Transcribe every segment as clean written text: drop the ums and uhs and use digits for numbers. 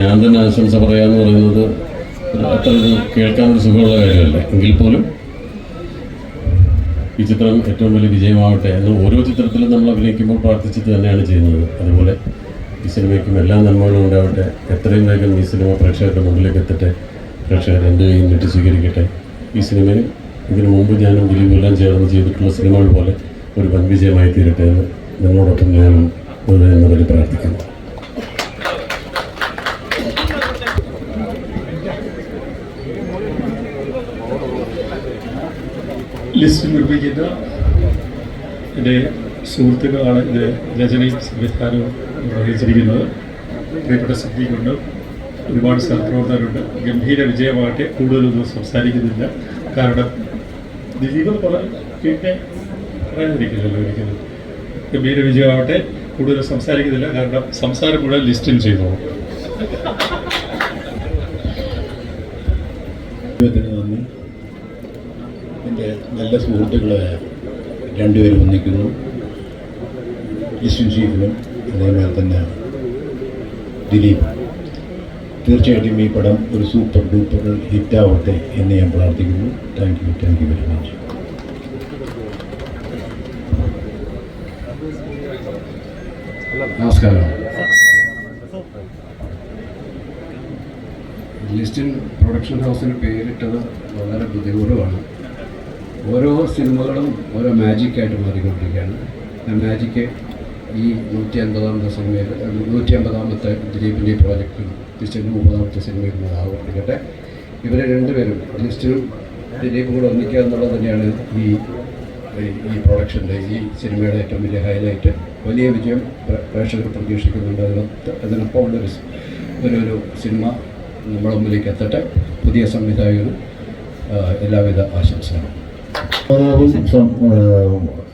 ഞാൻ തന്നെ ആശംസ പറയാന്ന് പറയുന്നത് അത്ര കേൾക്കാനൊരു സുഖമുള്ള കാര്യമല്ല. എങ്കിൽ പോലും ഈ ചിത്രം ഏറ്റവും വലിയ വിജയമാവട്ടെ എന്ന് ഓരോ ചിത്രത്തിലും നമ്മൾ അഭിനയിക്കുമ്പോൾ പ്രാർത്ഥിച്ചിട്ട് തന്നെയാണ് ചെയ്യുന്നത്. അതുപോലെ ഈ സിനിമയ്ക്കും എല്ലാ നന്മകളും ഉണ്ടാവട്ടെ. എത്രയും വേഗം ഈ സിനിമ പ്രേക്ഷകരുടെ മുമ്പിലേക്ക് എത്തട്ടെ. പ്രേക്ഷകർ എൻ്റെ കയ്യിൽ നിന്നിട്ട് സ്വീകരിക്കട്ടെ. ഈ സിനിമയിൽ ഇതിനു മുമ്പ് ഞാനും ദിലീപെല്ലാം ചേർന്ന് ചെയ്തിട്ടുള്ള സിനിമകൾ പോലെ ഒരു വൻ വിജയമായി തീരട്ടെ എന്ന് നിങ്ങളോടൊപ്പം ഞാൻ എന്നതിൽ പ്രാർത്ഥിക്കുന്നു. ലിസ്റ്റ് നിർമ്മിക്കുന്ന എൻ്റെ സുഹൃത്തുക്കളാണ് ഇത് രചനയും സംവിധാനവും നിർവഹിച്ചിരിക്കുന്നത്. പ്രിയപ്പെട്ട സിദ്ദീഖുണ്ട്, ഒരുപാട് സഹപ്രവർത്തകരുണ്ട്. ഗംഭീര വിജയമാകട്ടെ. കൂടുതലൊന്നും സംസാരിക്കുന്നില്ല. കാരണം ദിലീപ് പിന്നെ പറയാതിരിക്കില്ലല്ലോ ഒരിക്കലും. ഗംഭീര വിജയമാകട്ടെ. കൂടുതൽ സംസാരിക്കുന്നില്ല. കാരണം സംസാരം മുഴുവൻ ലിസ്റ്റിൽ ചെയ്തോളൂ. നന്ദി. എൻ്റെ നല്ല സുഹൃത്തുക്കളെ രണ്ടുപേരും ഒന്നിക്കുന്നു. ലിസ്റ്റിൻ ഷീഫിനും അതേപോലെ തന്നെ ദിലീപ്. തീർച്ചയായിട്ടും ഈ പടം ഒരു സൂപ്പർ ഡൂപ്പർ ഹിറ്റാവട്ടെ എന്ന് ഞാൻ പ്രാർത്ഥിക്കുന്നു. Thank you very much. നമസ്കാരം. ലിസ്റ്റിൻ പ്രൊഡക്ഷൻ ഹൗസിന് പേരിട്ടത് വളരെ ബുദ്ധിമുട്ടുമാണ്. ഓരോ സിനിമകളും ഓരോ മാജിക്കായിട്ട് മാറിക്കൊണ്ടിരിക്കുകയാണ്. ആ മാജിക്ക് ഈ 150ാമത്തെ സിനിമയിൽ 150ാമത്തെ ദിലീപിൻ്റെ പ്രോജക്റ്റിൽ ലിസ്റ്റിൻ്റെ 30ാമത്തെ സിനിമയിൽ ആവർത്തിക്കട്ടെ. ഇവരെ രണ്ടുപേരും ലിസ്റ്റിനും ദിലീപും കൂടെ ഒന്നിക്കുക എന്നുള്ളത് തന്നെയാണ് ഈ പ്രൊഡക്ഷൻ്റെ ഈ സിനിമയുടെ ഏറ്റവും വലിയ ഹൈലൈറ്റ്. വലിയ വിജയം പ്രേക്ഷകർ പ്രതീക്ഷിക്കുന്നുണ്ട്. അതിനൊപ്പം ഒരു സിനിമ നമ്മുടെ മുമ്പിലേക്ക് എത്തട്ടെ. പുതിയ സംവിധായകനും എല്ലാവിധ ആശംസകളും.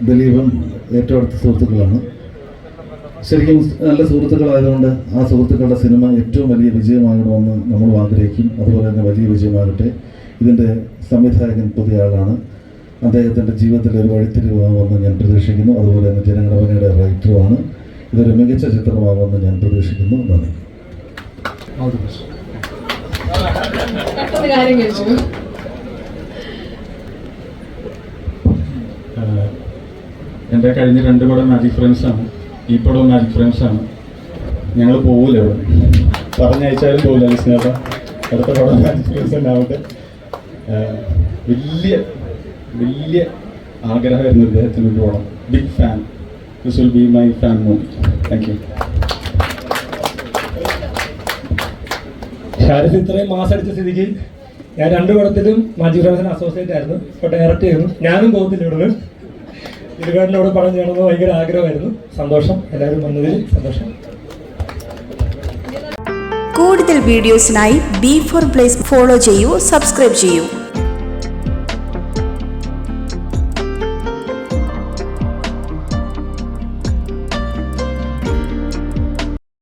ദിലീപും ഏറ്റവും അടുത്ത സുഹൃത്തുക്കളാണ്. ശരിക്കും നല്ല സുഹൃത്തുക്കളായതുകൊണ്ട് ആ സുഹൃത്തുക്കളുടെ സിനിമ ഏറ്റവും വലിയ വിജയമാകണമെന്ന് നമ്മൾ ആഗ്രഹിക്കും. അതുപോലെ തന്നെ വലിയ വിജയമാകട്ടെ. ഇതിൻ്റെ സംവിധായകൻ പുതിയ ആളാണ്. അദ്ദേഹത്തിൻ്റെ ജീവിതത്തിൽ ഒരു വഴിത്തിരിവാകുമെന്ന് ഞാൻ പ്രതീക്ഷിക്കുന്നു. അതുപോലെ തന്നെ ജനഗണമനയുടെ റൈറ്ററുമാണ്. ഇതൊരു മികച്ച ചിത്രമാകുമെന്ന് ഞാൻ പ്രതീക്ഷിക്കുന്നു. നന്ദി. എൻ്റെ കഴിഞ്ഞ 2 പടം മാജിക് ഫ്രെയിംസാണ്. ഈ പടവും മാജിക് ഫ്രെയിംസാണ്. ഞങ്ങൾ പോകില്ല, ഇവിടെ പറഞ്ഞയച്ചാലും പോകില്ല. ലിസ്റ്റിനേട്ടാ അടുത്ത പടം മാജിക് ഫ്രെയിംസ് തന്നെ ആവട്ടെ. വലിയ ആഗ്രഹമായിരുന്നു ഇദ്ദേഹത്തിന് ഒരു പടം. Big fan. This will be my fan movie. Thank you. Sharif ഇത്രയും മാസടിച്ച സ്ഥിതിക്ക് ഞാൻ 2 പടത്തിലും മാജിക് ഫ്രെയിംസിന് അസോസിയേറ്റ് ആയിരുന്നു. ഇപ്പോൾ ഡയറക്റ്റ് ചെയ്യുന്നു. ഞാനും പോകത്തില്ല ഇവിടുന്ന്. ഇരുകാടിനോട് പടം ചെയ്യണമെന്ന് ഭയങ്കര ആഗ്രഹമായിരുന്നു. സന്തോഷം, എല്ലാവരും വന്നതിൽ സന്തോഷം. കൂടുതൽ വീഡിയോസിനായി B4 Blaze ഫോളോ ചെയ്യൂ, സബ്സ്ക്രൈബ് ചെയ്യൂ.